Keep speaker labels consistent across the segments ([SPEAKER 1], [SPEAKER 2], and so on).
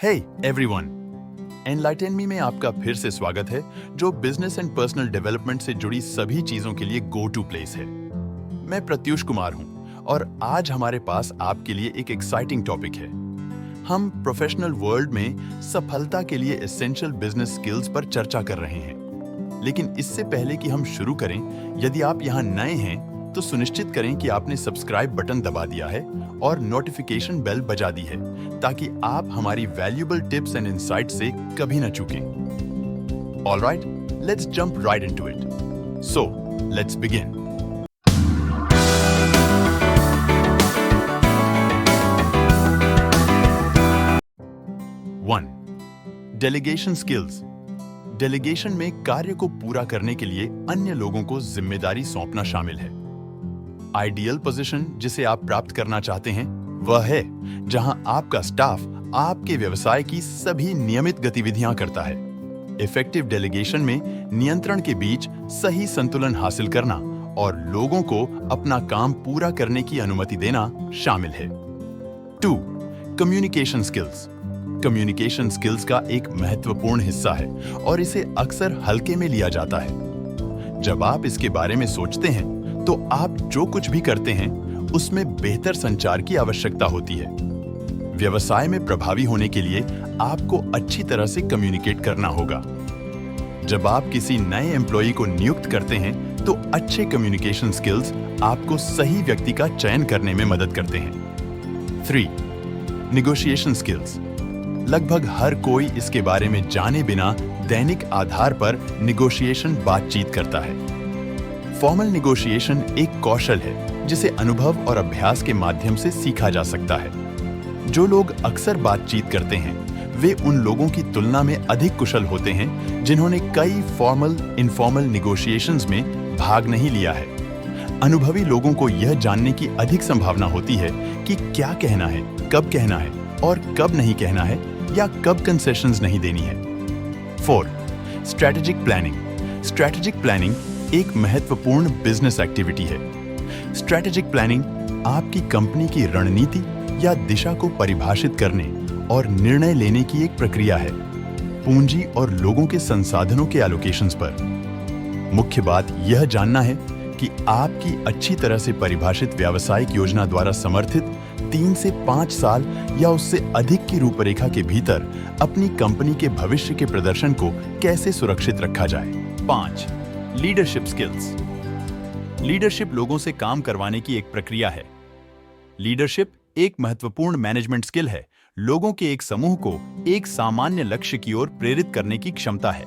[SPEAKER 1] Hey everyone, enlighten me में आपका फिर से स्वागत है, जो बिजनेस एंड पर्सनल डेवलपमेंट से जुड़ी सभी चीजों के लिए गो टू प्लेस है। मैं प्रत्युष कुमार हूं और आज हमारे पास आपके लिए एक एक्साइटिंग टॉपिक है। हम प्रोफेशनल वर्ल्ड में सफलता के लिए एसेंशियल बिजनेस स्किल्स पर चर्चा कर रहे हैं। लेकिन इससे पहले कि हम शुरू करें, यदि आप यहाँ नए हैं तो सुनिश्चित करें कि आपने सब्सक्राइब बटन दबा दिया है और नोटिफिकेशन बेल बजा दी है, ताकि आप हमारी वैल्यूएबल टिप्स एंड इनसाइट से कभी न चूकें। Alright, let's jump right into it. So, let's begin. One, delegation skills. Delegation में कार्य को पूरा करने के लिए अन्य लोगों को जिम्मेदारी सौंपना शामिल है। आइडियल पोजीशन जिसे आप प्राप्त करना चाहते हैं वह है जहां आपका स्टाफ आपके व्यवसाय की सभी नियमित गतिविधियां करता है। इफेक्टिव डेलीगेशन में नियंत्रण के बीच सही संतुलन हासिल करना और लोगों को अपना काम पूरा करने की अनुमति देना शामिल है। 2. Communication skills. कम्युनिकेशन स्किल्स का एक महत्वपूर्ण हिस्सा है और इसे अक्सर हल्के में लिया जाता है। जब आप इसके बारे में सोचते हैं तो आप जो कुछ भी करते हैं उसमें बेहतर संचार की आवश्यकता होती है। व्यवसाय में प्रभावी होने के लिए आपको अच्छी तरह से कम्युनिकेट करना होगा। जब आप किसी नए एम्प्लॉय को नियुक्त करते हैं तो अच्छे कम्युनिकेशन स्किल्स आपको सही व्यक्ति का चयन करने में मदद करते हैं। 3. Negotiation skills. लगभग हर कोई इसके बारे में जाने बिना दैनिक आधार पर नेगोशिएशन बातचीत करता है। फॉर्मल नेगोशिएशन एक कौशल है जिसे अनुभव और अभ्यास के माध्यम से सीखा जा सकता है। जो लोग अक्सर बातचीत करते हैं वे उन लोगों की तुलना में अधिक कुशल होते हैं जिन्होंने कई फॉर्मल इनफॉर्मल नेगोशिएशंस में भाग नहीं लिया है। अनुभवी लोगों को यह जानने की अधिक संभावना होती है कि क्या कहना है, कब कहना है और कब नहीं कहना है, या कब कंसेशंस नहीं देनी है। 4. Strategic planning. स्ट्रैटेजिक प्लानिंग एक महत्वपूर्ण बिजनेस एक्टिविटी है। स्ट्रैटेजिक प्लानिंग आपकी कंपनी की रणनीति या दिशा को परिभाषित करने और निर्णय लेने की एक प्रक्रिया है, पूंजी और लोगों के संसाधनों के एलोकेशंस पर। मुख्य बात यह जानना है कि आपकी अच्छी तरह से परिभाषित व्यावसायिक योजना द्वारा समर्थित 3 से 5 साल या उससे अधिक की रूपरेखा के भीतर अपनी कंपनी के भविष्य के प्रदर्शन को कैसे सुरक्षित रखा जाए। 5. Leadership skills. लीडरशिप लोगों से काम करवाने की एक प्रक्रिया है। लीडरशिप एक महत्वपूर्ण मैनेजमेंट स्किल है। लोगों के एक समूह को एक सामान्य लक्ष्य की ओर प्रेरित करने की क्षमता है।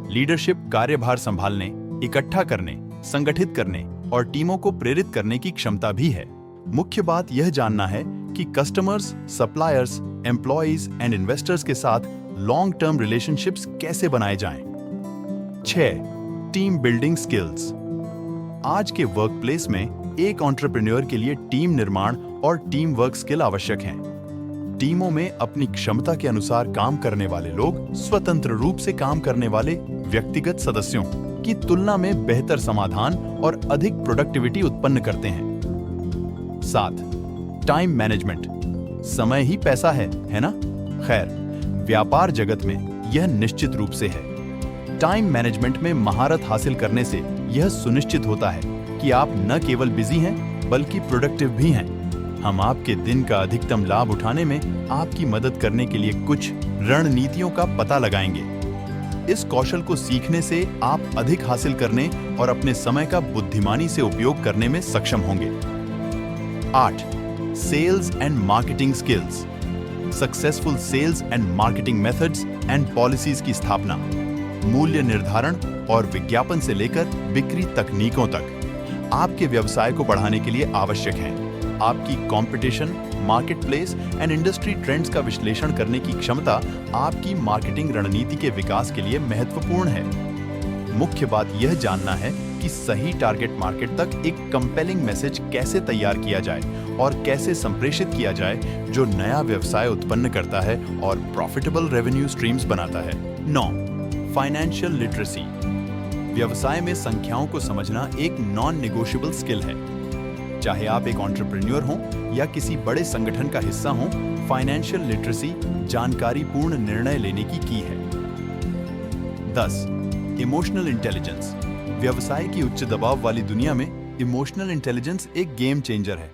[SPEAKER 1] लीडरशिप कार्यभार संभालने, इकट्ठा करने, संगठित करने और टीमों को प्रेरित करने की क्षमता भी है। मुख्य बात यह जानना है कि customers, suppliers, employees and investors के साथ लॉन्ग टर्म रिलेशनशिप्स कैसे बनाए जाएं। 6. Team building skills. आज के वर्कप्लेस में एक एंटरप्रेन्योर के लिए टीम निर्माण और टीम वर्क स्किल आवश्यक हैं। टीमों में अपनी क्षमता के अनुसार काम करने वाले लोग स्वतंत्र रूप से काम करने वाले व्यक्तिगत सदस्यों की तुलना में बेहतर समाधान और अधिक प्रोडक्टिविटी उत्पन्न करते हैं। 7. Time management. समय ही पैसा है ना? खैर, व्यापार जगत में यह निश्चित रूप से है। टाइम मैनेजमेंट में महारत हासिल करने से यह सुनिश्चित होता है कि आप न केवल बिजी हैं बल्कि प्रोडक्टिव भी हैं। हम आपके दिन का अधिकतम लाभ उठाने में आपकी मदद करने के लिए कुछ रणनीतियों का पता लगाएंगे। इस कौशल को सीखने से आप अधिक हासिल करने और अपने समय का बुद्धिमानी से उपयोग करने में सक्षम होंगे। 8. Sales and marketing skills. Successful sales and marketing methods and policies की स्थापना, मूल्य निर्धारण और विज्ञापन से लेकर बिक्री तकनीकों तक आपके व्यवसाय को बढ़ाने के लिए आवश्यक हैं। आपकी competition, marketplace and industry trends का विश्लेषण करने की क्षमता आपकी मार्केटिंग रणनीति के विकास के लिए महत्वपूर्ण है। मुख्य बात यह जानना है कि सही टारगेट मार्केट तक एक कंपेलिंग मैसेज कैसे तैयार किया जाए और कैसे संप्रेषित किया जाए जो नया व्यवसाय उत्पन्न करता है और प्रॉफिटेबल रेवेन्यू स्ट्रीम्स बनाता है। 9. Financial literacy. व्यवसाय में संख्याओं को समझना एक नॉन नेगोशिएबल स्किल है। चाहे आप एक एंटरप्रेन्योर हों या किसी बड़े संगठन का हिस्सा हों, फाइनेंशियल लिटरेसी जानकारी पूर्ण निर्णय लेने की है। 10. Emotional intelligence. व्यवसाय की उच्च दबाव वाली दुनिया में इमोशनल इंटेलिजेंस एक गेम चेंजर है।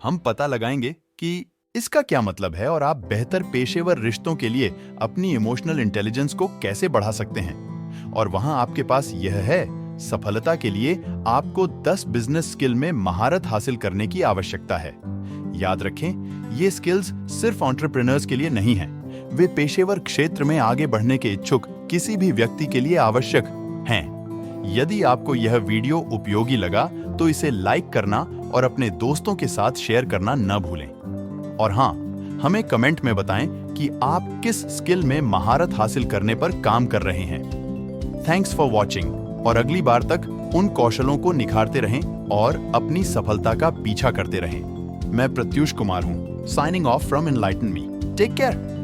[SPEAKER 1] हम पता लगाएंगे कि इसका क्या मतलब है और आप बेहतर पेशेवर रिश्तों के लिए अपनी इमोशनल इंटेलिजेंस को कैसे बढ़ा सकते हैं। और वहां आपके पास यह है, सफलता के लिए आपको 10 बिजनेस स्किल में महारत हासिल करने की आवश्यकता है। याद रखें, ये स्किल्स सिर्फ एंटरप्रेन्योर्स के लिए नहीं हैं, वे पेशेवर क्षेत्र में आगे बढ़ने के इच्छुक किसी भी व्यक्ति के लिए आवश्यक हैं। यदि आपको यह वीडियो उपयोगी लगा तो इसे लाइक करना और अपने दोस्तों के साथ शेयर करना न भूलें। और हाँ, हमें कमेंट में बताएं कि आप किस स्किल में महारत हासिल करने पर काम कर रहे हैं। थैंक्स फॉर वॉचिंग, और अगली बार तक उन कौशलों को निखारते रहें और अपनी सफलता का पीछा करते रहें। मैं प्रत्युष कुमार हूं, signing off from Enlighten Me. Take care.